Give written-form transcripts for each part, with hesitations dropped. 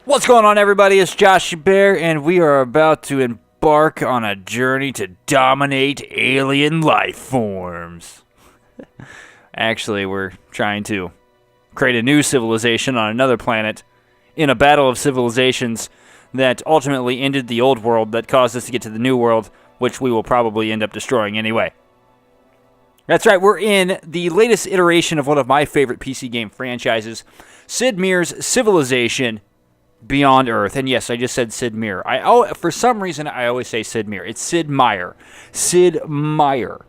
What's going on, everybody? It's Joshiebear, and we are about to embark on a journey to dominate alien life forms. Actually, we're trying to create a new civilization on another planet in a battle of civilizations that ultimately ended the old world that caused us to get to the new world, which we will probably end up destroying anyway. That's right, we're in the latest iteration of one of my favorite PC game franchises, Sid Meier's Civilization Beyond Earth. And yes, I just said Sid Meier. For some reason, I always say Sid Meier. It's Sid Meier. Sid Meier.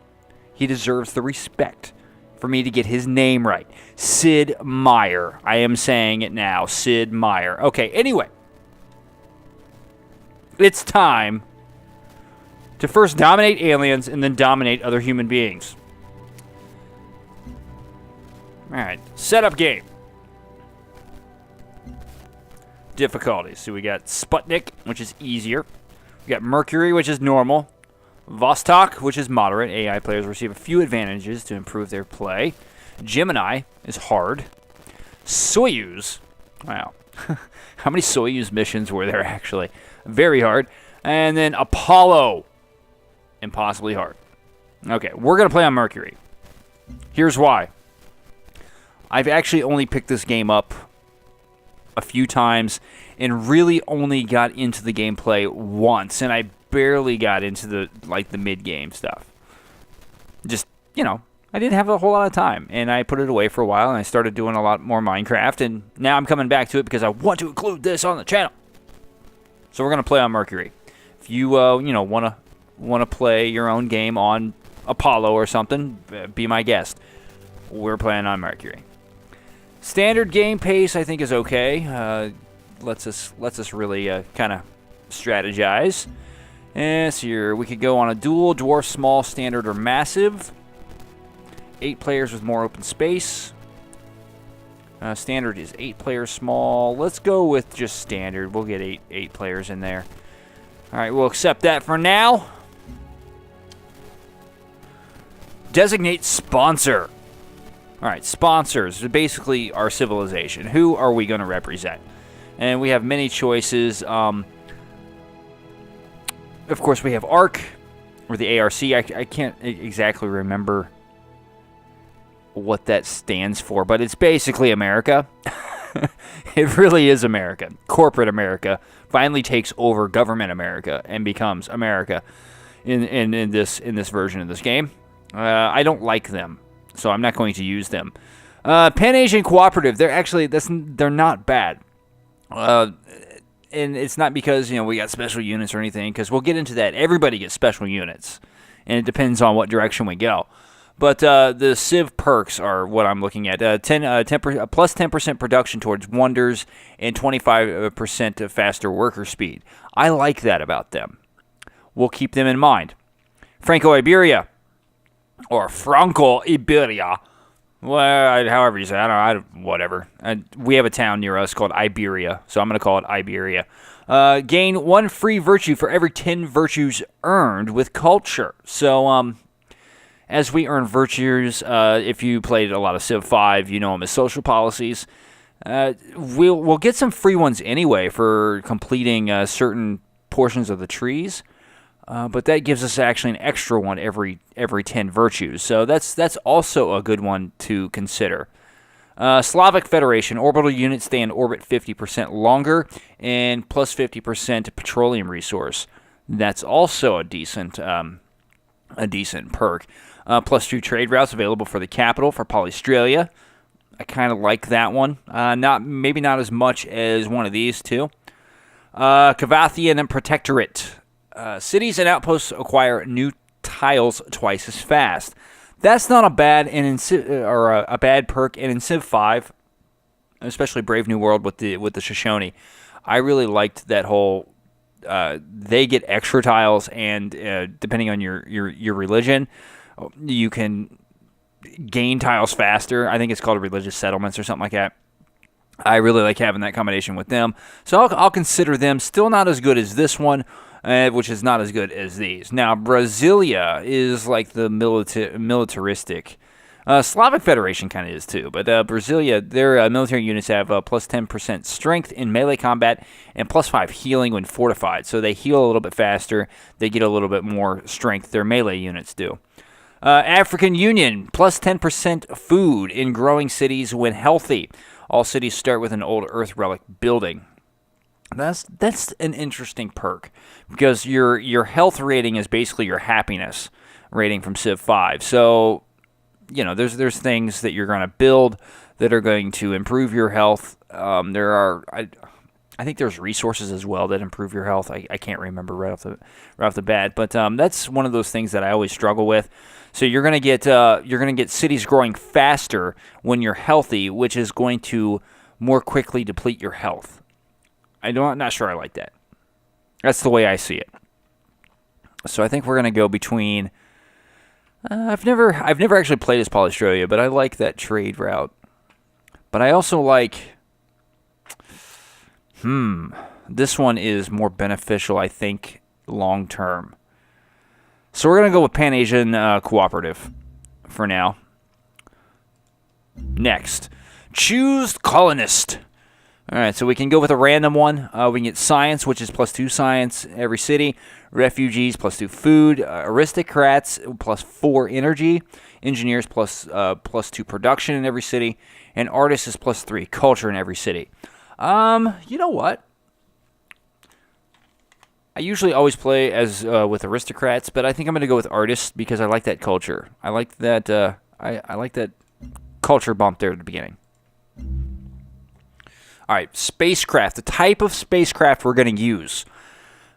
He deserves the respect for me to get his name right. Sid Meier. I am saying it now. Sid Meier. Okay, anyway. It's time to first dominate aliens and then dominate other human beings. Alright, setup game. Difficulties. So we got Sputnik, which is easier. We got Mercury, which is normal. Vostok, which is moderate. AI players receive a few advantages to improve their play. Gemini is hard. Soyuz. Wow. How many Soyuz missions were there, actually? Very hard. And then Apollo. Impossibly hard. Okay, we're going to play on Mercury. Here's why. I've actually only picked this game up a few times and really only got into the gameplay once, and I barely got into the mid-game stuff. Just, I didn't have a whole lot of time, and I put it away for a while, and I started doing a lot more Minecraft, and now I'm coming back to it because I want to include this on the channel. So we're going to play on Mercury. If you, want to play your own game on Apollo or something, be my guest. We're playing on Mercury. Standard game pace, I think, is okay. Lets us really kind of strategize. And so we could go on a dual, dwarf, small, standard, or massive. 8 players with more open space. Standard is 8 players, small. Let's go with just standard. We'll get 8 players in there. All right, we'll accept that for now. Designate sponsor. All right, sponsors are basically our civilization. Who are we going to represent? And we have many choices. Of course, we have ARC, or the ARC. I can't exactly remember what that stands for, but it's basically America. It really is America. Corporate America finally takes over government America and becomes America in this version of this game. I don't like them, so I'm not going to use them. Pan-Asian Cooperative, they're not bad. And it's not because, we got special units or anything, because we'll get into that. Everybody gets special units, and it depends on what direction we go. But the Civ perks are what I'm looking at. Plus 10% production towards wonders and 25% of faster worker speed. I like that about them. We'll keep them in mind. Franco-Iberia. Or Franco-Iberia. Well, however you say it. Whatever. We have a town near us called Iberia, so I'm going to call it Iberia. Gain 1 free virtue for every 10 virtues earned with culture. So, as we earn virtues, if you played a lot of Civ 5, you know them as social policies. We'll get some free ones anyway for completing certain portions of the trees. But that gives us actually an extra one every 10 virtues. So that's also a good one to consider. Slavic Federation. Orbital units stay in orbit 50% longer and plus 50% petroleum resource. That's also a decent perk. Plus 2 trade routes available for the capital for Polystralia. I kind of like that one. Maybe not as much as one of these two. Cavathian and Protectorate. Cities and outposts acquire new tiles twice as fast. That's not a bad a bad perk. And in Civ 5, especially Brave New World with the Shoshone, I really liked that whole. They get extra tiles, and depending on your religion, you can gain tiles faster. I think it's called religious settlements or something like that. I really like having that combination with them, so I'll consider them. Still not as good as this one. Which is not as good as these. Now, Brasilia is like the militaristic Slavic Federation kind of is too, but Brasilia, their military units have plus 10% strength in melee combat and plus 5 healing when fortified. So they heal a little bit faster. They get a little bit more strength. Their melee units do. African Union, plus 10% food in growing cities when healthy. All cities start with an old Earth relic building. That's an interesting perk because your health rating is basically your happiness rating from Civ 5. So there's things that you're going to build that are going to improve your health. I think there's resources as well that improve your health. I can't remember right off the bat, but that's one of those things that I always struggle with. So you're going to get cities growing faster when you're healthy, which is going to more quickly deplete your health. I'm not sure I like that. That's the way I see it. So I think we're going to go between. I've never actually played as Polystralia, but I like that trade route. But I also like. This one is more beneficial, I think, long term. So we're going to go with Pan-Asian Cooperative for now. Next, choose Colonist. All right, so we can go with a random one. We can get Science, which is plus 2 science every city. Refugees, plus 2 food. Aristocrats, plus 4 energy. Engineers, plus 2 production in every city. And Artists is plus 3 culture in every city. You know what? I usually always play as with aristocrats, but I think I'm going to go with artists because I like that culture. I like that. I like that culture bump there at the beginning. All right, spacecraft. The type of spacecraft we're going to use.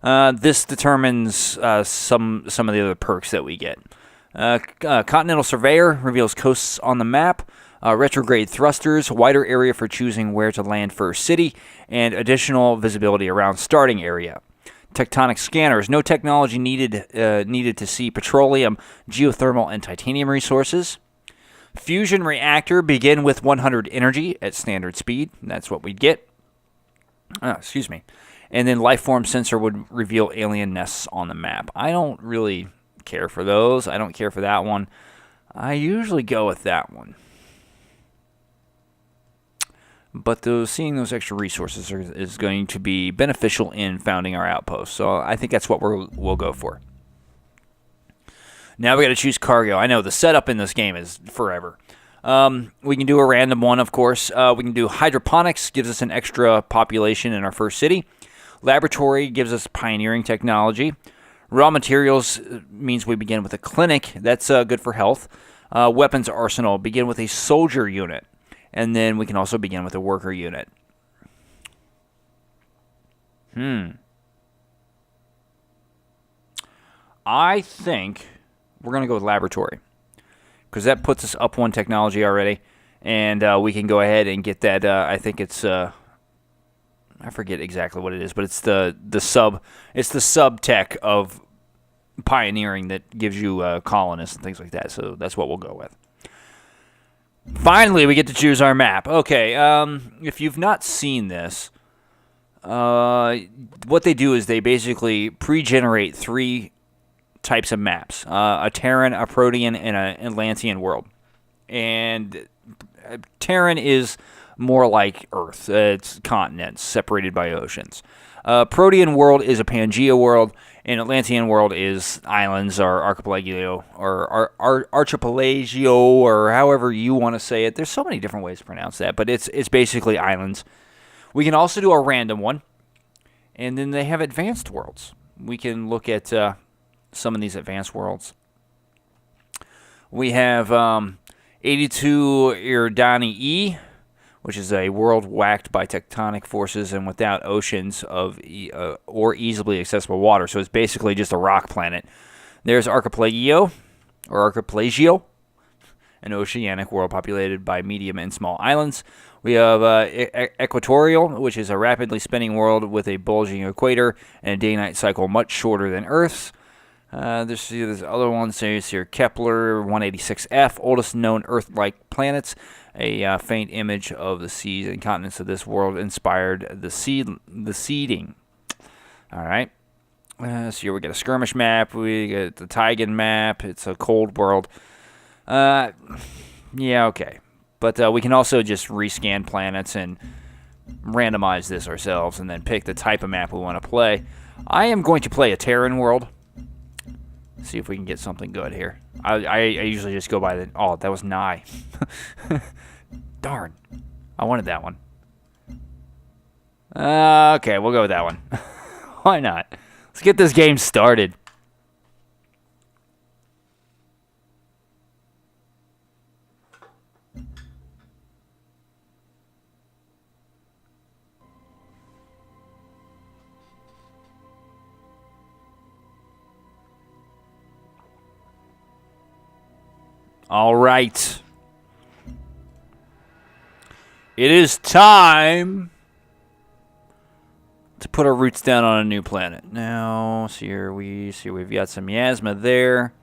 This determines some of the other perks that we get. Continental Surveyor reveals coasts on the map. Retrograde thrusters, wider area for choosing where to land first city, and additional visibility around starting area. Tectonic scanners, no technology needed to see petroleum, geothermal, and titanium resources. Fusion reactor, begin with 100 energy at standard speed. That's what we'd get. Excuse me. And then lifeform sensor would reveal alien nests on the map. I don't really care for those. I don't care for that one. I usually go with that one. But seeing those extra resources is going to be beneficial in founding our outpost. So I think that's what we'll go for. Now we got to choose cargo. I know the setup in this game is forever. We can do a random one, of course. We can do hydroponics, gives us an extra population in our first city. Laboratory gives us pioneering technology. Raw materials means we begin with a clinic. That's good for health. Weapons arsenal, begin with a soldier unit. And then we can also begin with a worker unit. I think we're going to go with laboratory. Because that puts us up 1 technology already. And we can go ahead and get that. I think it's... I forget exactly what it is. But it's the sub tech of pioneering that gives you colonists and things like that. So that's what we'll go with. Finally, we get to choose our map. Okay, if you've not seen this, what they do is they basically pre-generate 3 types of maps. A Terran, a Protean, and an Atlantean world. And Terran is more like Earth. It's continents separated by oceans. Protean world is a Pangea world, and Atlantean world is islands or archipelago or archipelago or however you want to say it. There's so many different ways to pronounce that, but it's basically islands. We can also do a random one, and then they have advanced worlds. We can look at some of these advanced worlds. We have 82 Iridani E, which is a world whacked by tectonic forces and without oceans or easily accessible water. So it's basically just a rock planet. There's Archipelago, an oceanic world populated by medium and small islands. We have Equatorial, which is a rapidly spinning world with a bulging equator and a day-night cycle much shorter than Earth's. There's other ones. There's here Kepler 186f, oldest known Earth-like planets. A faint image of the seas and continents of this world inspired the seeding. All right. So here we get a skirmish map. We get the Taigan map. It's a cold world. Yeah, okay. But we can also just rescan planets and randomize this ourselves and then pick the type of map we want to play. I am going to play a Terran world. See if we can get something good here. I usually just go by the... Oh, that was Nye. Darn. I wanted that one. Okay, we'll go with that one. Why not? Let's get this game started. All right. It is time to put our roots down on a new planet. Now, we've got some miasma there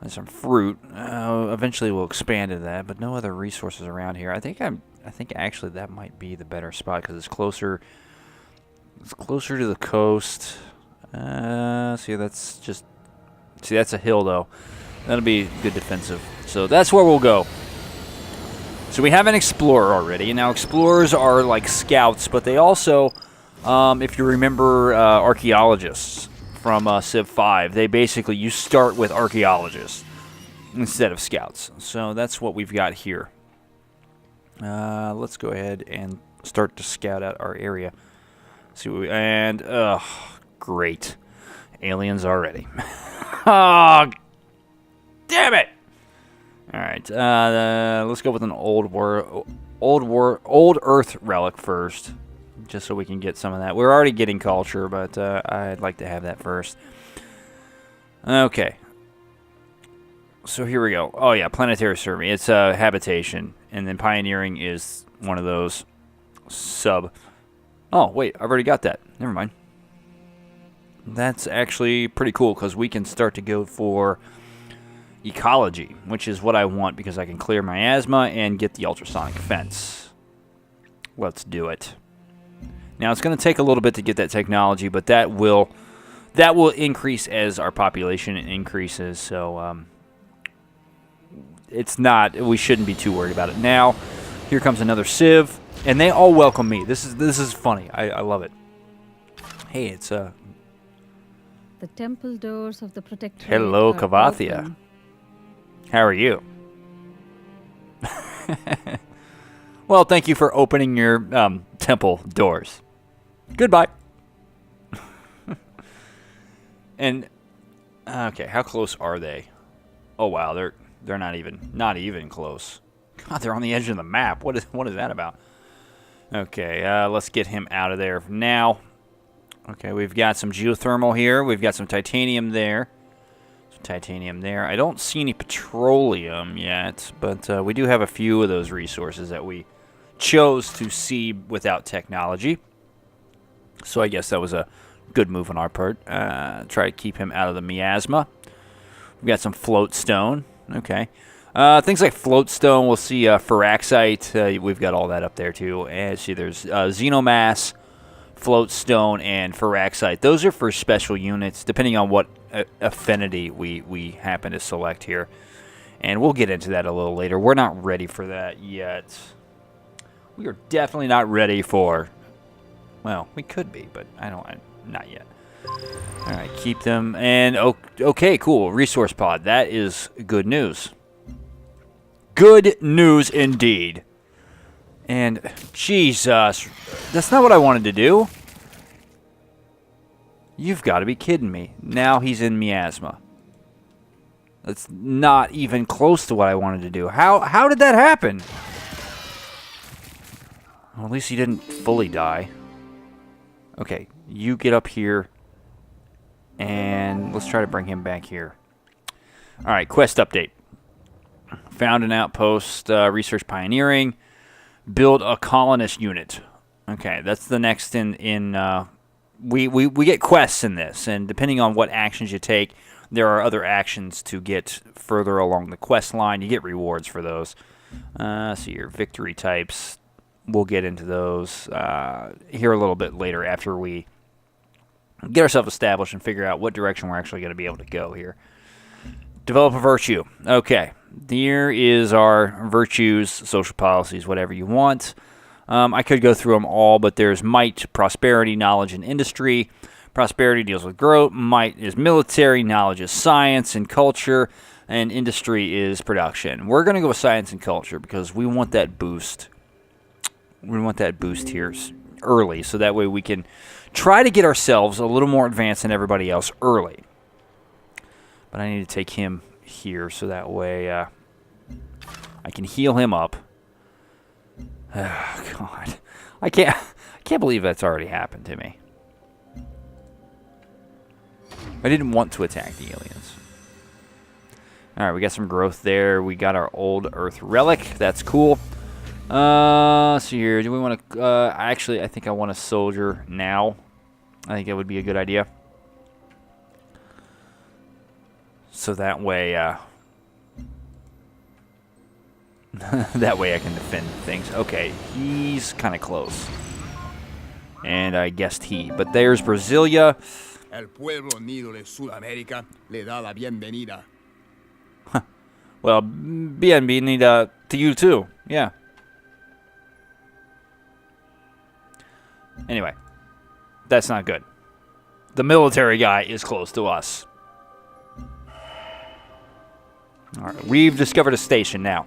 and some fruit. Eventually we'll expand into that, but no other resources around here. I think actually that might be the better spot because it's closer. It's closer to the coast. That's a hill though. That'll be good defensive. So that's where we'll go. So we have an explorer already. Now explorers are like scouts, but they also, if you remember archaeologists from Civ 5, they basically, you start with archaeologists instead of scouts. So that's what we've got here. Let's go ahead and start to scout out our area. See what great. Aliens already. Oh, damn it! All right, let's go with an old Earth relic first, just so we can get some of that. We're already getting culture, but I'd like to have that first. Okay. So here we go. Oh yeah, planetary survey. It's habitation, and then pioneering is one of those sub. Oh wait, I've already got that. Never mind. That's actually pretty cool because we can start to go for ecology, which is what I want because I can clear miasma and get the ultrasonic fence. Let's do it. Now it's going to take a little bit to get that technology, but that will increase as our population increases. So we shouldn't be too worried about it. Now here comes another Civ, and they all welcome me. This is funny. I love it. Hey, it's The temple doors of the Protectorate. Hello, Kavathia. How are you? Well, thank you for opening your temple doors. Goodbye. And okay, how close are they? Oh wow, they're not even close. God, they're on the edge of the map. What is that about? Okay, let's get him out of there now. Okay, we've got some geothermal here. We've got some titanium there. I don't see any petroleum yet, but we do have a few of those resources that we chose to see without technology. So I guess that was a good move on our part. Try to keep him out of the miasma. We've got some float stone. Okay. Things like float stone, we'll see ferraxite. We've got all that up there too. And see, there's xenomass, float stone, and ferraxite. Those are for special units, depending on what affinity we happen to select here. And we'll get into that a little later. We're not ready for that yet. We are definitely not ready for... Well, we could be, but not yet. All right, keep them. And, okay, cool. Resource pod. That is good news. Good news indeed. And, Jesus, that's not what I wanted to do. You've got to be kidding me. Now he's in miasma. That's not even close to what I wanted to do. How did that happen? Well, at least he didn't fully die. Okay, you get up here. And let's try to bring him back here. Alright, quest update. Found an outpost, research pioneering. Build a colonist unit. Okay, that's the next we get quests in this, and depending on what actions you take, there are other actions to get further along the quest line. You get rewards for those. So your victory types, we'll get into those here a little bit later after we get ourselves established and figure out what direction we're actually going to be able to go here. Develop a virtue. Okay. Here is our virtues, social policies, whatever you want. I could go through them all, but there's might, prosperity, knowledge, and industry. Prosperity deals with growth. Might is military. Knowledge is science and culture. And industry is production. We're going to go with science and culture because we want that boost. We want that boost here early, so that way we can try to get ourselves a little more advanced than everybody else early. But I need to take him here, so that way I can heal him up. Oh, God. I can't believe that's already happened to me. I didn't want to attack the aliens. Alright, we got some growth there. We got our old Earth relic. That's cool. Let's see here. Do we want to... actually, I think I want a soldier now. I think that would be a good idea. So that way... that way I can defend things. Okay, he's kind of close. And I guessed he. But there's Brasilia. El pueblo unido de Sudamérica le da la bienvenida. Well, bienvenida to you too. Yeah. Anyway, that's not good. The military guy is close to us. Alright, we've discovered a station now.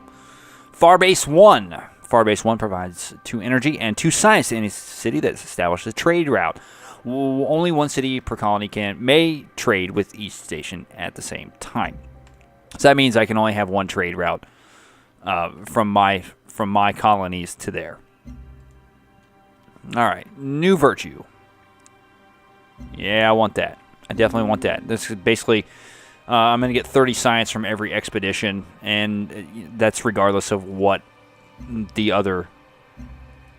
Farbase 1. Farbase 1 provides 2 energy and 2 science to any city that's established a trade route. Only one city per colony may trade with each station at the same time. So that means I can only have one trade route from my colonies to there. All right, new virtue. Yeah, I want that. I definitely want that. This is basically, I'm going to get 30 science from every expedition, and that's regardless of what the other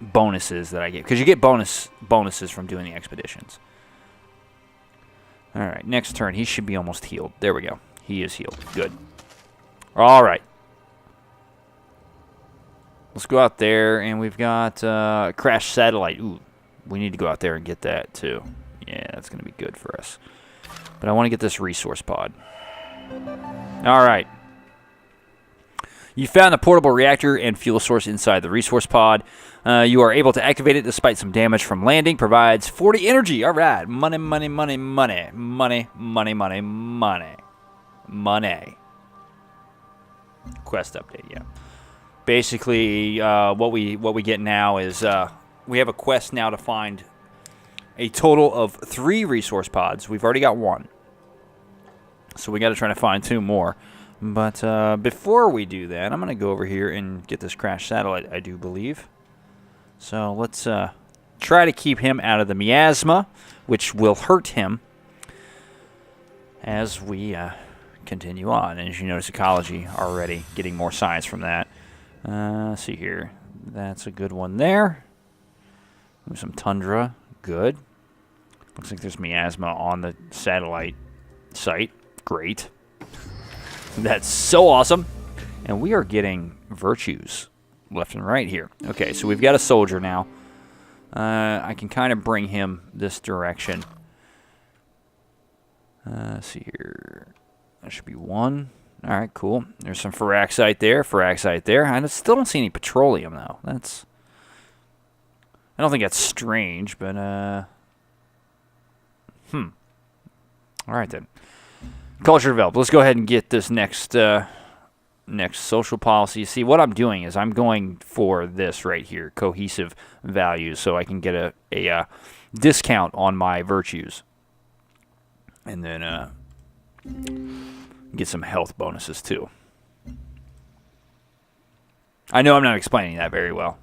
bonuses that I get. Because you get bonuses from doing the expeditions. All right, next turn. He should be almost healed. There we go. He is healed. Good. All right. Let's go out there, and we've got Crash Satellite. Ooh, we need to go out there and get that, too. Yeah, that's going to be good for us. But I want to get this resource pod. All right. You found a portable reactor and fuel source inside the resource pod. You are able to activate it despite some damage from landing. Provides 40 energy. All right. Money, money, money, money. Money, money, money, money. Money. Quest update, yeah. Basically, what we get now is we have a quest now to find a total of 3 resource pods. We've already got 1. So we got to try to find 2 more. But before we do that, I'm going to go over here and get this crash satellite, I do believe. So let's try to keep him out of the miasma, which will hurt him as we continue on. And as you notice, ecology already getting more science from that. Let's see here. That's a good one there. Some tundra. Good. Looks like there's miasma on the satellite site. Great. That's so awesome. And we are getting virtues left and right here. Okay, so we've got a soldier now. I can kind of bring him this direction. Let's see here. That should be 1. All right, cool. There's some ferraxite there, ferraxite there. I still don't see any petroleum, though. That's... I don't think that's strange, but, All right, then. Culture developed. Let's go ahead and get this next social policy. See, what I'm doing is I'm going for this right here, cohesive values, so I can get a discount on my virtues. And then get some health bonuses, too. I know I'm not explaining that very well.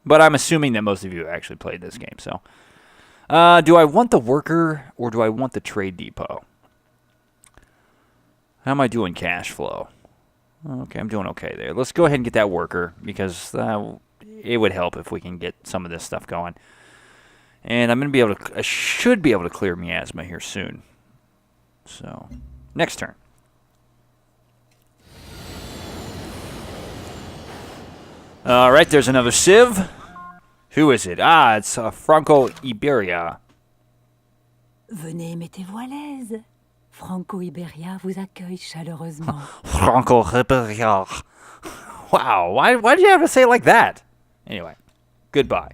But I'm assuming that most of you actually played this game, so. Do I want the worker, or do I want the trade depot? How am I doing cash flow? Okay, I'm doing okay there. Let's go ahead and get that worker, because it would help if we can get some of this stuff going. And I'm going to be able to, I should be able to clear miasma here soon. So, next turn. All right, there's another Civ. Who is it? Ah, it's Franco Iberia. Venez, mettez-vous à l'aise. Franco-Iberia vous accueille chaleureusement. Franco-Iberia. Wow, why did you have to say it like that? Anyway, goodbye.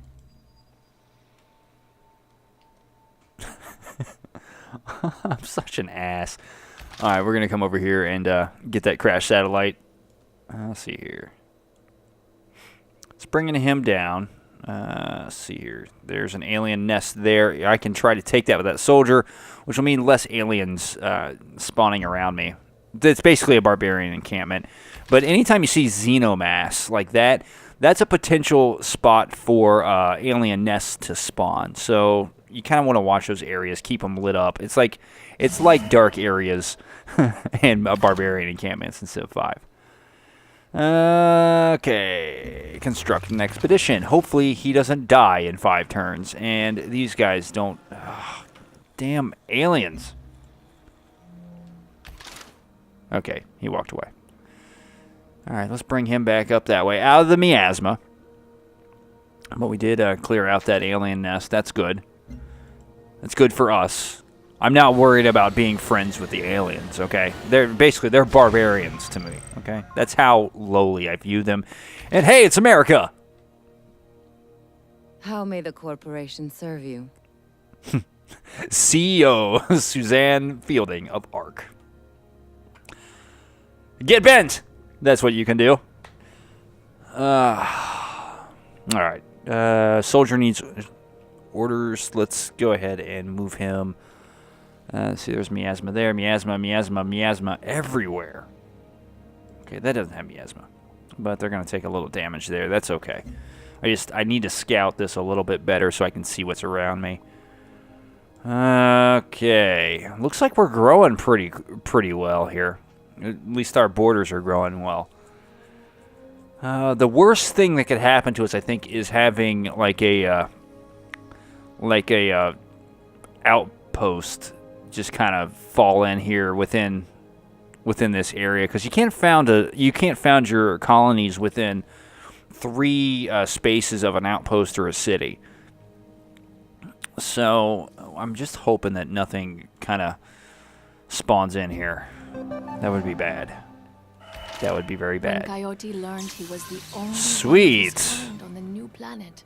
I'm such an ass. All right, we're going to come over here and get that crash satellite. Let's see here. It's bringing him down. Let's see here. There's an alien nest there. I can try to take that with that soldier, which will mean less aliens spawning around me. It's basically a barbarian encampment. But anytime you see xenomass like that, that's a potential spot for alien nests to spawn. So you kind of want to watch those areas, keep them lit up. It's like dark areas and barbarian encampments in Civ 5. Okay, construct an expedition. Hopefully he doesn't die in 5 turns, and these guys don't. Damn aliens. Okay, he walked away. All right, let's bring him back up that way, out of the miasma. But we did clear out that alien nest. That's good. That's good for us. I'm not worried about being friends with the aliens, okay? They're barbarians to me, okay? That's how lowly I view them. And hey, it's America! How may the corporation serve you? CEO Suzanne Fielding of ARC. Get bent! That's what you can do. Alright. Soldier needs orders. Let's go ahead and move him. See, there's miasma there. Miasma everywhere. Okay, that doesn't have miasma. But they're going to take a little damage there. That's okay. I need to scout this a little bit better so I can see what's around me. Okay. Looks like we're growing pretty well here. At least our borders are growing well. The worst thing that could happen to us, I think, is having like a outpost just kind of fall in here within this area, because you can't found your colonies within 3 spaces of an outpost or a city. So I'm just hoping that nothing kind of spawns in here. That would be bad. That would be very bad. When Coyote learned he was the only Sweet. one of his kind on the new planet,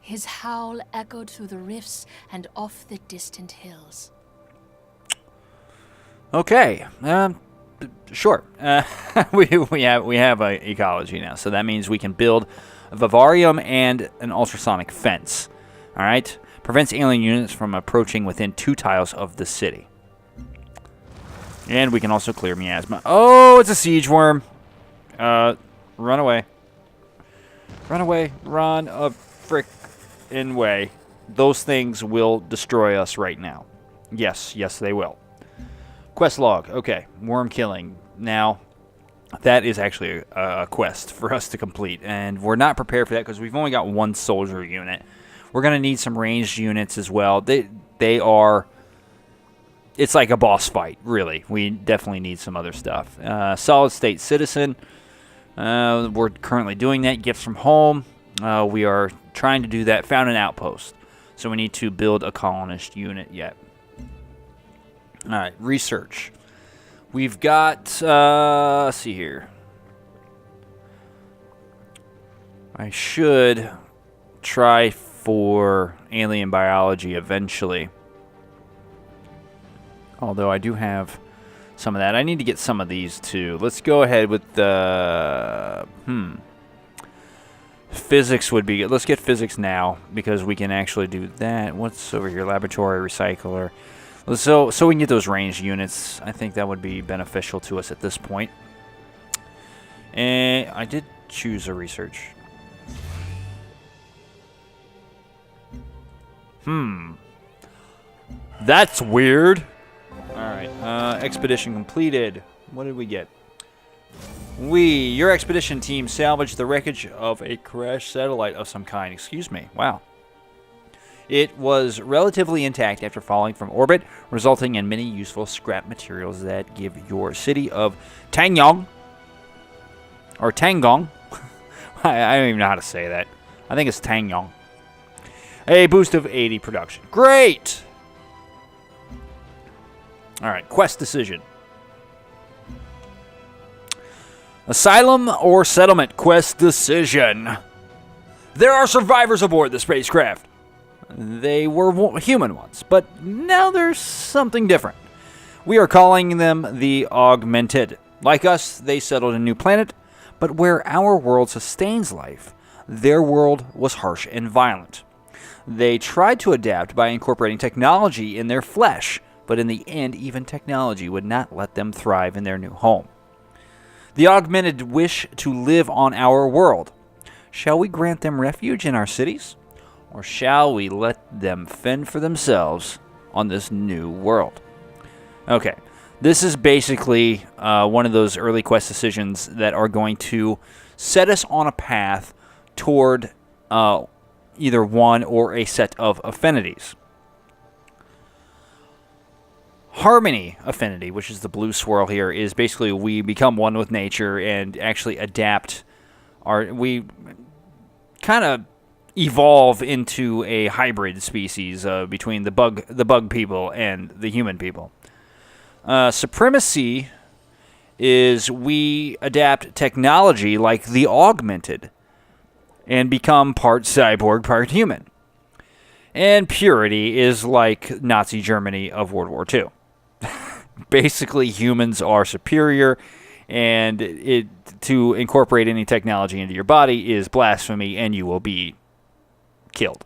his howl echoed through the rifts and off the distant hills. Okay. Sure. We have a ecology now, so that means we can build a vivarium and an ultrasonic fence. All right. Prevents alien units from approaching within 2 tiles of the city. And we can also clear miasma. Oh, it's a siege worm. Run away. Run away. Run a frickin' way. Those things will destroy us right now. Yes, they will. Quest log. Okay, worm killing. Now, that is actually a quest for us to complete, and we're not prepared for that because we've only got 1 soldier unit. We're going to need some ranged units as well. They are... It's like a boss fight, really. We definitely need some other stuff. Solid state citizen. We're currently doing that. Gifts from home. We are trying to do that. Found an outpost. So we need to build a colonist unit yet. All right, research. We've got, let's see here. I should try for alien biology eventually. Although I do have some of that. I need to get some of these too. Let's go ahead with the... Physics would be good. Let's get physics now because we can actually do that. What's over here? Laboratory, recycler. So we can get those ranged units. I think that would be beneficial to us at this point. And I did choose a research. That's weird. Alright, expedition completed. What did we get? Your expedition team salvaged the wreckage of a crashed satellite of some kind. Excuse me. Wow. It was relatively intact after falling from orbit, resulting in many useful scrap materials that give your city of Tangyong, or Tangong, I don't even know how to say that. I think it's Tangyong, a boost of 80 production. Great! All right, quest decision. Asylum or settlement quest decision. There are survivors aboard the spacecraft. They were human ones, but now there's something different. We are calling them the Augmented. Like us, they settled a new planet, but where our world sustains life, their world was harsh and violent. They tried to adapt by incorporating technology in their flesh, but in the end, even technology would not let them thrive in their new home. The Augmented wish to live on our world. Shall we grant them refuge in our cities? Or shall we let them fend for themselves on this new world? Okay, this is basically one of those early quest decisions that are going to set us on a path toward either one or a set of affinities. Harmony affinity, which is the blue swirl here, is basically we become one with nature and actually adapt we kind of evolve into a hybrid species between the bug people and the human people. Supremacy is we adapt technology like the Augmented and become part cyborg, part human. And purity is like Nazi Germany of World War II. Basically, humans are superior, and to incorporate any technology into your body is blasphemy, and you will be killed.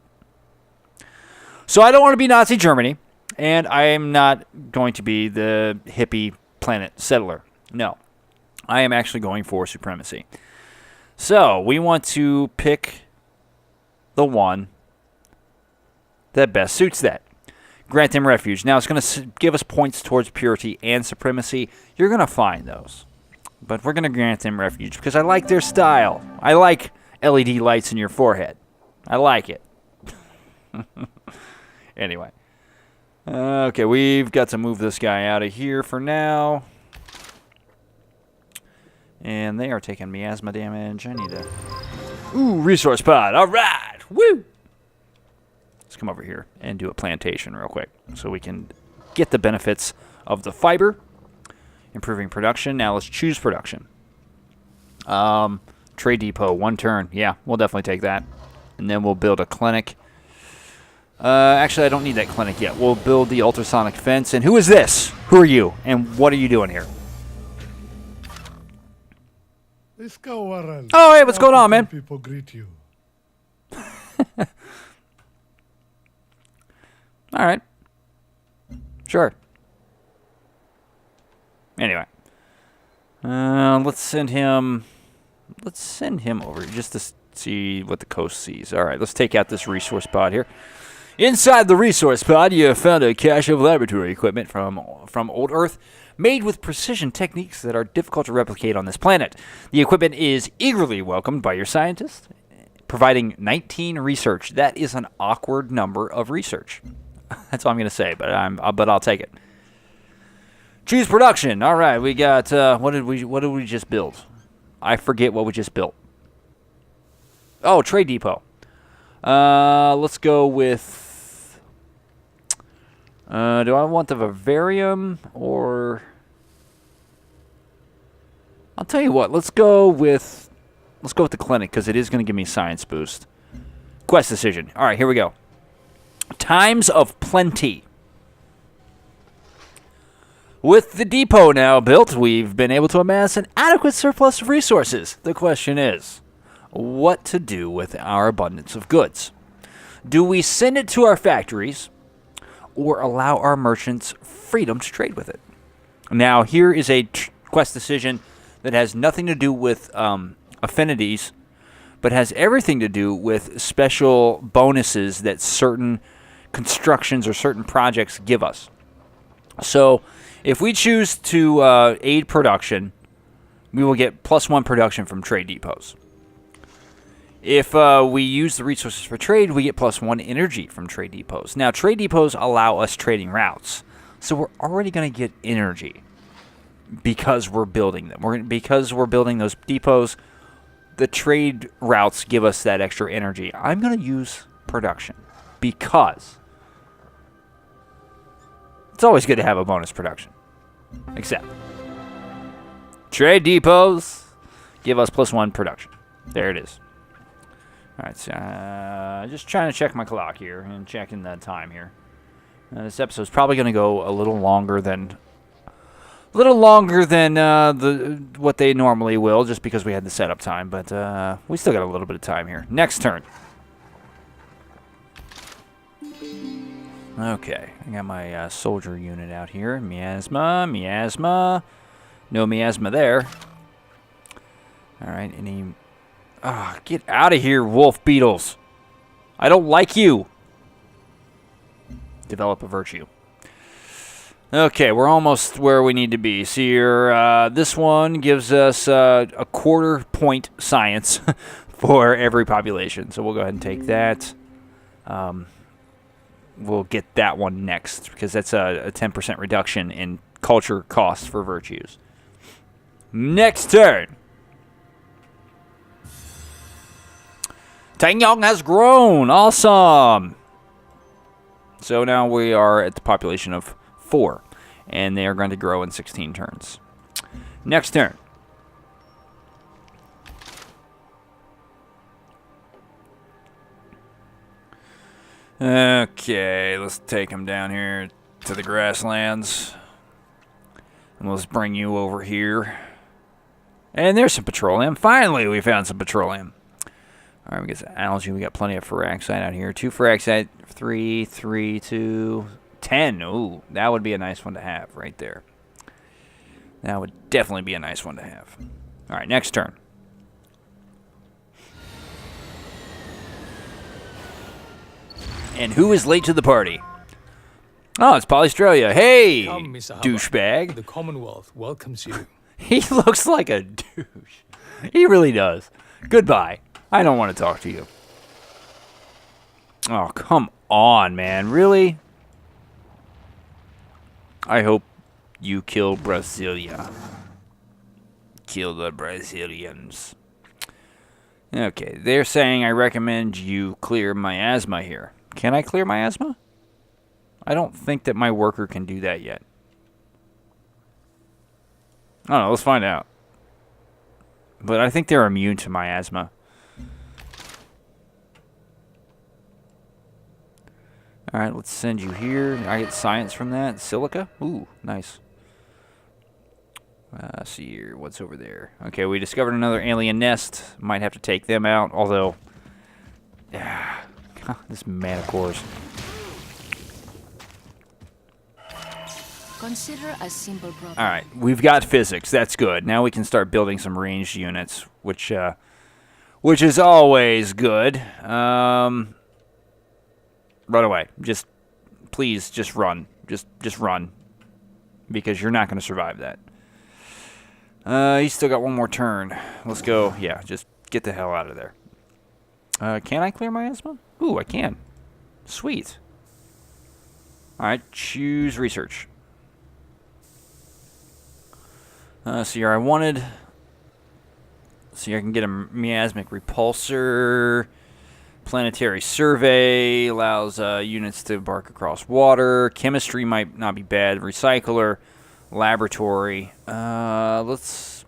So I don't want to be Nazi Germany, and I am not going to be the hippie planet settler. No, I am actually going for supremacy. So we want to pick the one that best suits that. Grant them refuge. Now, it's going to give us points towards purity and supremacy. You're going to find those. But we're going to grant them refuge because I like their style. I like LED lights in your forehead. I like it. Anyway. Okay, we've got to move this guy out of here for now. And they are taking miasma damage. I need to... Ooh, resource pod. All right. Woo! Let's come over here and do a plantation real quick so we can get the benefits of the fiber. Improving production. Now let's choose production. Trade depot, 1 turn. Yeah, we'll definitely take that. And then we'll build a clinic. Actually, I don't need that clinic yet. We'll build the ultrasonic fence. And who is this? Who are you? And what are you doing here? Oh, hey, what's going on, man? People greet you. All right. Sure. Anyway. Let's send him over just to see what the coast sees. All right, let's take out this resource pod here. Inside the resource pod, you have found a cache of laboratory equipment from old Earth, made with precision techniques that are difficult to replicate on this planet. The equipment is eagerly welcomed by your scientists, providing 19 research. That is an awkward number of research. That's all I'm going to say, but I'll take it. Choose production. All right, we got what did we just build? I forget what we just built. Oh, trade depot. Let's go with. Do I want the vivarium or? I'll tell you what. Let's go with the clinic because it is going to give me a science boost. Quest decision. All right, here we go. Times of plenty. With the depot now built, we've been able to amass an adequate surplus of resources. The question is, what to do with our abundance of goods? Do we send it to our factories or allow our merchants freedom to trade with it? Now, here is a quest decision that has nothing to do with affinities, but has everything to do with special bonuses that certain constructions or certain projects give us. So, if we choose to aid production, we will get +1 production from trade depots. If we use the resources for trade, we get +1 energy from trade depots. Now, trade depots allow us trading routes, so we're already going to get energy because we're building them. Because we're building those depots, the trade routes give us that extra energy. I'm going to use production because It's always good to have a bonus production. Except trade depots give us +1 production. There it is. All right, so just trying to check my clock here and checking the time here. This episode's probably going to go a little longer than what they normally will, just because we had the setup time. But we still got a little bit of time here. Next turn. Okay, I got my soldier unit out here. Miasma, miasma. No miasma there. All right, any... get out of here, wolf beetles. I don't like you. Develop a virtue. Okay, we're almost where we need to be. See here, this one gives us a 1/4 point science for every population. So we'll go ahead and take that. We'll get that one next because that's a 10% reduction in culture costs for virtues. Next turn. Tangyong has grown. Awesome. So now we are at the population of 4, and they are going to grow in 16 turns. Next turn. Okay, let's take him down here to the grasslands. And let's bring you over here. And there's some petroleum. Finally, we found some petroleum. All right, we get some algae. We got plenty of ferraxite out here. 2 ferraxite, 3, 2, 10. Ooh, that would be a nice one to have right there. That would definitely be a nice one to have. All right, next turn. And who is late to the party? Oh, it's Polystralia. Hey, Come, Mr. Hubbard. douchebag. The Commonwealth welcomes you. He looks like a douche. He really does. Goodbye. I don't want to talk to you. Oh, come on, man. Really? I hope you kill Brasilia. Kill the Brazilians. Okay, they're saying I recommend you clear miasma here. Can I clear miasma? I don't think that my worker can do that yet. I don't know, let's find out. But I think they're immune to miasma. Alright, let's send you here. I get science from that. Silica? Ooh, nice. See here, what's over there? Okay, we discovered another alien nest. Might have to take them out, although... this manticores. Consider a simple problem. Alright, we've got physics. That's good. Now we can start building some ranged units, which is always good. Run away. Please, just run. Just run. Because you're not going to survive that. He's still got one more turn. Let's go. Yeah, just get the hell out of there. Can I clear miasma? Ooh, I can. Sweet. Alright, choose research. See here, I wanted... See here, I can get a miasmic repulsor. Planetary survey allows units to embark across water. Chemistry might not be bad. Recycler. Laboratory. Let's...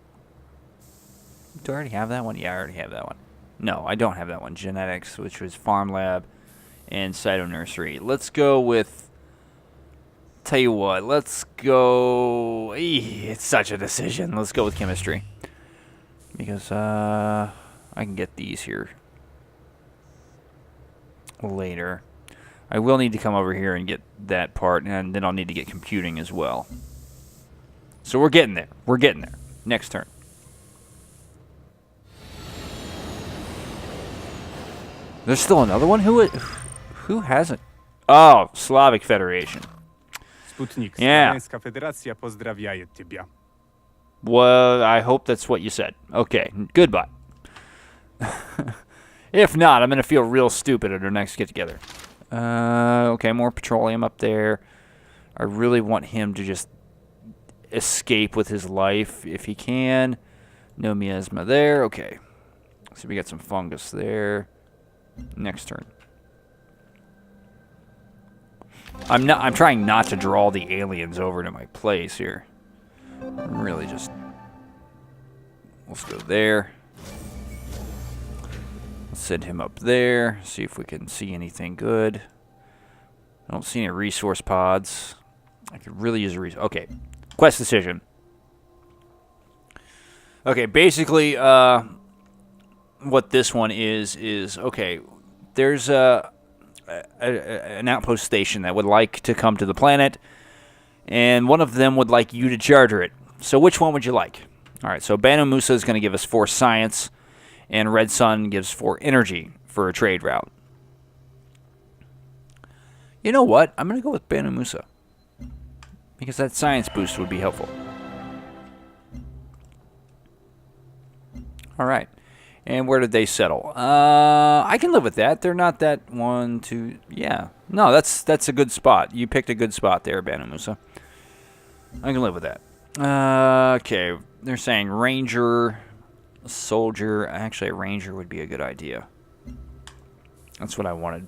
Do I already have that one? Yeah, I already have that one. No, I don't have that one. Genetics, which was Farm Lab, and Cytonursery. Let's go with... Tell you what, let's go... It's such a decision. Let's go with Chemistry. Because, I can get these here later. I will need to come over here and get that part, and then I'll need to get computing as well. So we're getting there. We're getting there. Next turn. There's still another one? Who hasn't? Oh, Slavic Federation. Sputnik, Yeah. Słowiańska Federacja pozdrawiaje Ciebie. Well, I hope that's what you said. Okay, goodbye. If not, I'm going to feel real stupid at our next get-together. Okay, more petroleum up there. I really want him to just escape with his life if he can. No miasma there. Okay. So we got some fungus there. Next turn. I'm trying not to draw the aliens over to my place here. I'm really just... Let's go there. Let's send him up there. See if we can see anything good. I don't see any resource pods. I could really use a resource. Okay. Quest decision. Okay, basically, what this one is okay, there's an outpost station that would like to come to the planet, and one of them would like you to charter it. So which one would you like? All right, so Banu Musa is going to give us 4 science, and Red Sun gives 4 energy for a trade route. You know what? I'm going to go with Banu Musa, because that science boost would be helpful. All right. And where did they settle? I can live with that. They're not that 1, 2... Yeah. No, that's a good spot. You picked a good spot there, Banu Musa. I can live with that. Okay. They're saying Ranger, Soldier. Actually, a Ranger would be a good idea. That's what I wanted.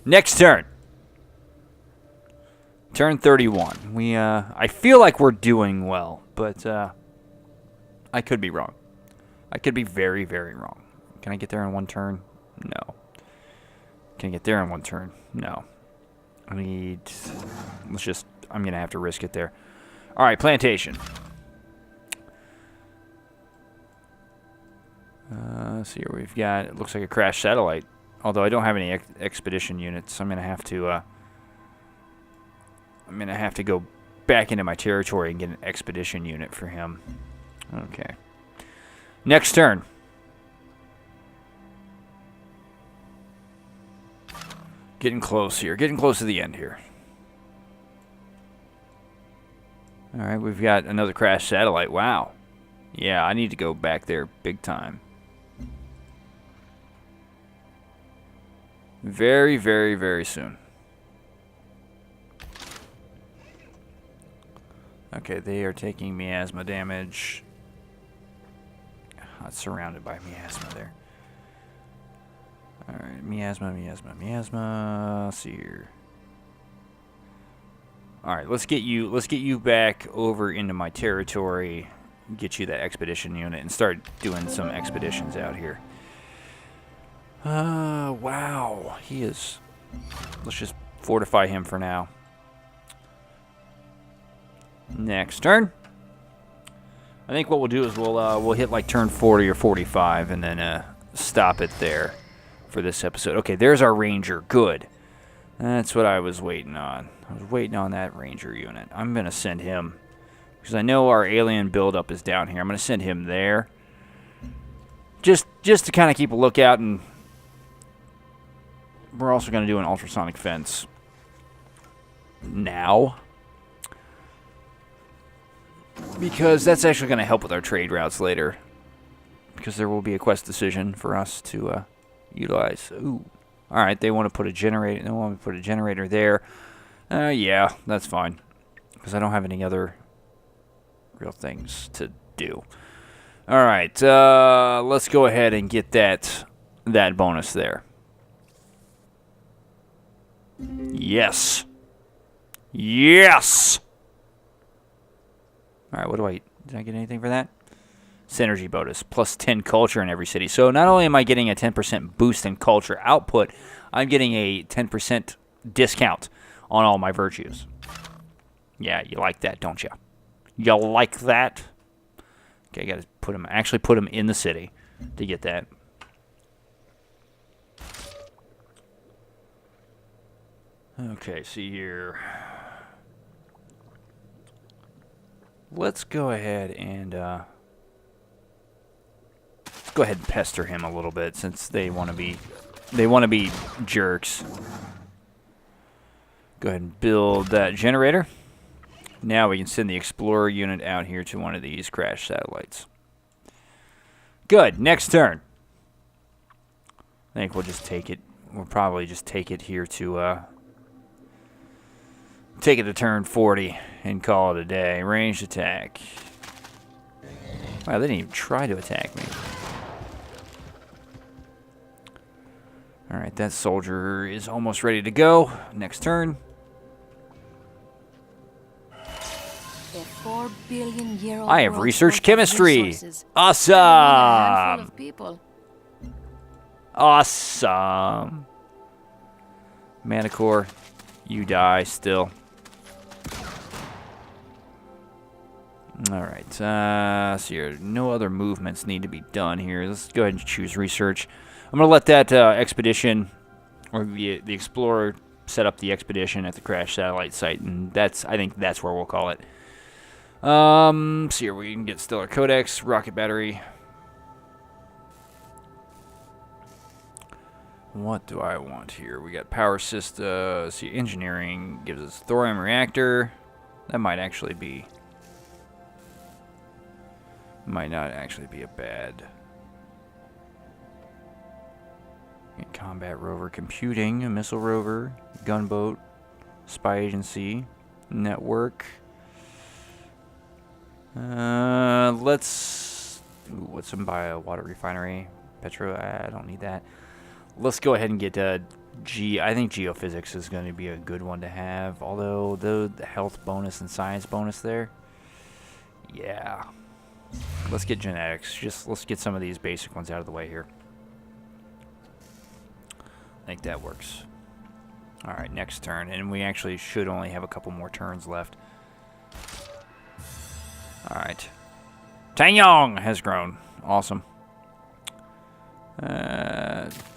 Next turn. Turn 31. I feel like we're doing well, but I could be wrong. I could be very, very wrong. Can I get there in 1 turn? No. Can I get there in 1 turn? No. I'm going to have to risk it there. All right, plantation. Let's see here. We've got, it looks like a crashed satellite. Although I don't have any expedition units, I'm going to have to go back into my territory and get an expedition unit for him. Okay. Next turn. Getting close here. Getting close to the end here. Alright, we've got another crashed satellite. Wow. Yeah, I need to go back there big time. Very, very, very soon. Okay, they are taking miasma damage. It's surrounded by miasma there. Alright, miasma. Let's see here. Alright, let's get you back over into my territory. Get you that expedition unit and start doing some expeditions out here. Wow. He is... Let's just fortify him for now. Next turn. I think what we'll do is we'll hit like turn 40 or 45 and then stop it there for this episode. Okay, there's our Ranger. Good. That's what I was waiting on. I was waiting on that Ranger unit. I'm going to send him, because I know our alien buildup is down here. I'm going to send him there. Just to kind of keep a lookout, and we're also going to do an ultrasonic fence now, because that's actually going to help with our trade routes later, because there will be a quest decision for us to utilize. Ooh. All right, they want to put a generator. They want to put a generator there. Yeah, that's fine, because I don't have any other real things to do. All right, let's go ahead and get that bonus there. Yes. Yes. All right, did I get anything for that? Synergy bonus, plus 10 culture in every city. So not only am I getting a 10% boost in culture output, I'm getting a 10% discount on all my virtues. Yeah, you like that, don't you? You like that? Okay, I got to actually put him in the city to get that. Okay, see here. Let's go ahead and pester him a little bit, since they want to be jerks. Go ahead and build that generator. Now we can send the Explorer unit out here to one of these crashed satellites. Good. Next turn. I think we'll just take it. We'll probably just take it here to take it to turn 40 and call it a day. Ranged attack. Wow, they didn't even try to attack me. Alright, that soldier is almost ready to go. Next turn. Their 4 billion-year-old I have world's researched worth of chemistry. resources. And only a handful Awesome. of people. Awesome. Manticore, you die still. Alright, so here, no other movements need to be done here. Let's go ahead and choose research. I'm going to let that expedition, or the explorer, set up the expedition at the crash satellite site, and I think that's where we'll call it. So here we can get Stellar Codex, rocket battery. What do I want here? We got power system. See, engineering gives us thorium reactor. That might actually be. Might not actually be a bad. Combat rover, computing, a missile rover, gunboat, spy agency, network. Let's. Ooh, what's some bio water refinery, petro? I don't need that. Let's go ahead and get I think geophysics is going to be a good one to have. Although the health bonus and science bonus there. Yeah. Let's get genetics. Let's get some of these basic ones out of the way here. I think that works. Alright, next turn. And we actually should only have a couple more turns left. Alright. Tangyong has grown. Awesome.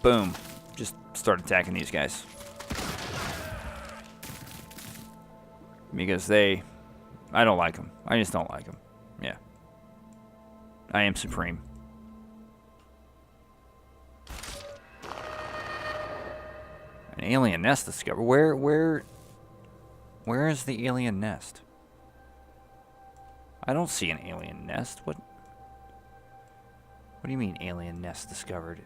Boom. Just start attacking these guys. Because I don't like them. I just don't like them. Yeah. I am supreme. An alien nest discovered. Where is the alien nest? I don't see an alien nest. What do you mean alien nest discovered?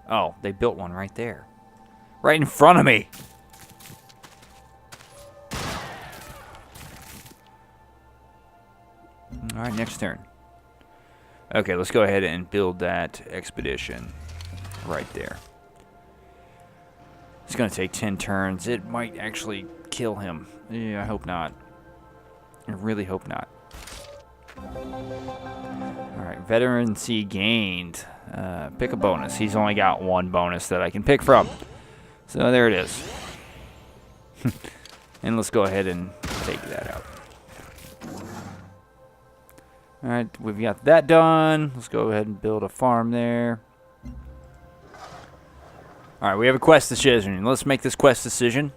Oh, they built one right there. Right in front of me. Alright, next turn. Okay, let's go ahead and build that expedition right there. It's going to take 10 turns. It might actually kill him. Yeah, I hope not. I really hope not. Alright, veterancy gained. Pick a bonus. He's only got one bonus that I can pick from. So there it is. And let's go ahead and take that out. Alright, we've got that done. Let's go ahead and build a farm there. Alright, we have a quest decision. Let's make this quest decision.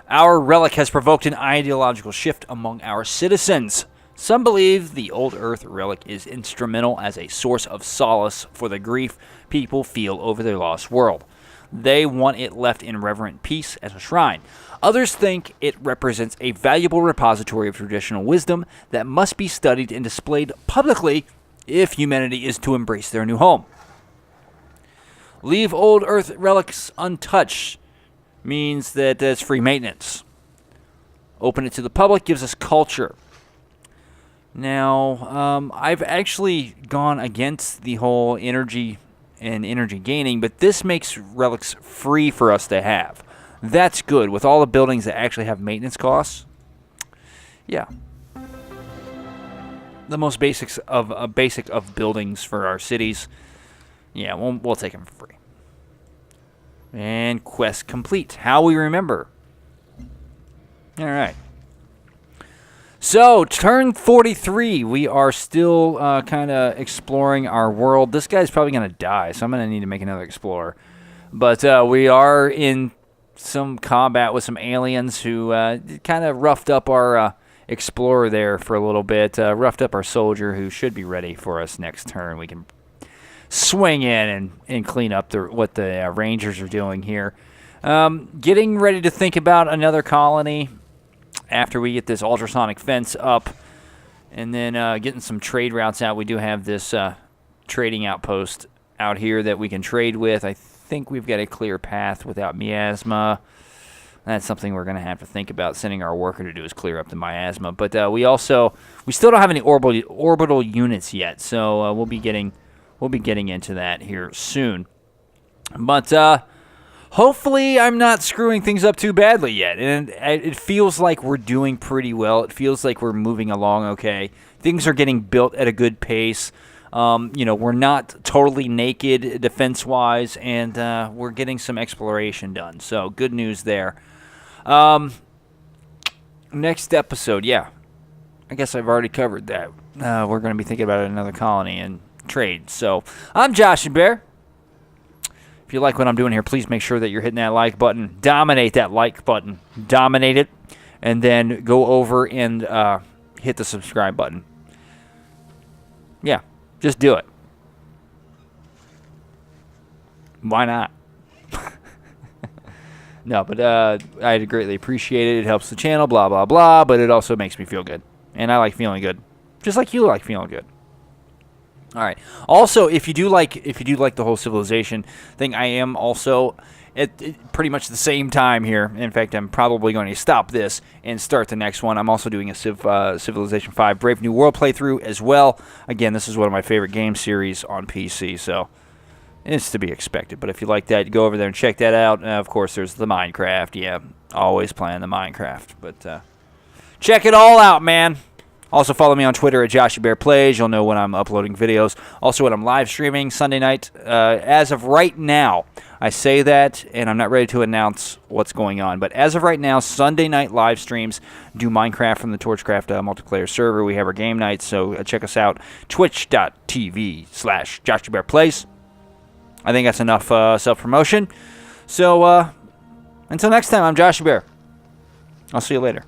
Our relic has provoked an ideological shift among our citizens. Some believe the old Earth relic is instrumental as a source of solace for the grief people feel over their lost world. They want it left in reverent peace as a shrine. Others think it represents a valuable repository of traditional wisdom that must be studied and displayed publicly if humanity is to embrace their new home. Leave old Earth relics untouched means that it's free maintenance. Open it to the public gives us culture. Now, I've actually gone against the whole energy and energy gaining, but this makes relics free for us to have. That's good. With all the buildings that actually have maintenance costs, yeah. The most basic of buildings for our cities, yeah, we'll take them for free. And quest complete. How we remember. All right. So, turn 43, we are still kind of exploring our world. This guy's probably going to die, so I'm going to need to make another explorer. But we are in some combat with some aliens who kind of roughed up our explorer there for a little bit. Roughed up our soldier who should be ready for us next turn. We can swing in and clean up what the rangers are doing here. Getting ready to think about another colony after we get this ultrasonic fence up, and then getting some trade routes out. We do have this trading outpost out here that we can trade with. I think we've got a clear path without miasma. That's something we're going to have to think about sending our worker to do, is clear up the miasma. But we still don't have any orbital units yet, so we'll be getting into that here soon. But hopefully I'm not screwing things up too badly yet. And it feels like we're doing pretty well. It feels like we're moving along okay. Things are getting built at a good pace. We're not totally naked defense-wise, and we're getting some exploration done. So good news there. Next episode, yeah. I guess I've already covered that. We're going to be thinking about another colony and trade. So I'm Joshiebear. If you like what I'm doing here, please make sure that you're hitting that like button. Dominate that like button. Dominate it. And then go over and hit the subscribe button. Yeah, just do it. Why not? No, but I'd greatly appreciate it. It helps the channel, blah, blah, blah. But it also makes me feel good. And I like feeling good. Just like you like feeling good. All right. Also, if you do like the whole civilization thing, I am also at pretty much the same time here. In fact, I'm probably going to stop this and start the next one. I'm also doing a Civilization 5 Brave New World playthrough as well. Again, this is one of my favorite game series on PC, so it's to be expected. But if you like that, go over there and check that out. Of course, there's the Minecraft. Yeah, always playing the Minecraft. But check it all out, man. Also, follow me on Twitter at JoshieBearPlays. You'll know when I'm uploading videos. Also, when I'm live streaming Sunday night. As of right now, I say that, and I'm not ready to announce what's going on. But as of right now, Sunday night live streams do Minecraft from the Torchcraft multiplayer server. We have our game nights, so check us out. Twitch.tv/JoshieBearPlays. I think that's enough self-promotion. So, until next time, I'm Joshiebear. I'll see you later.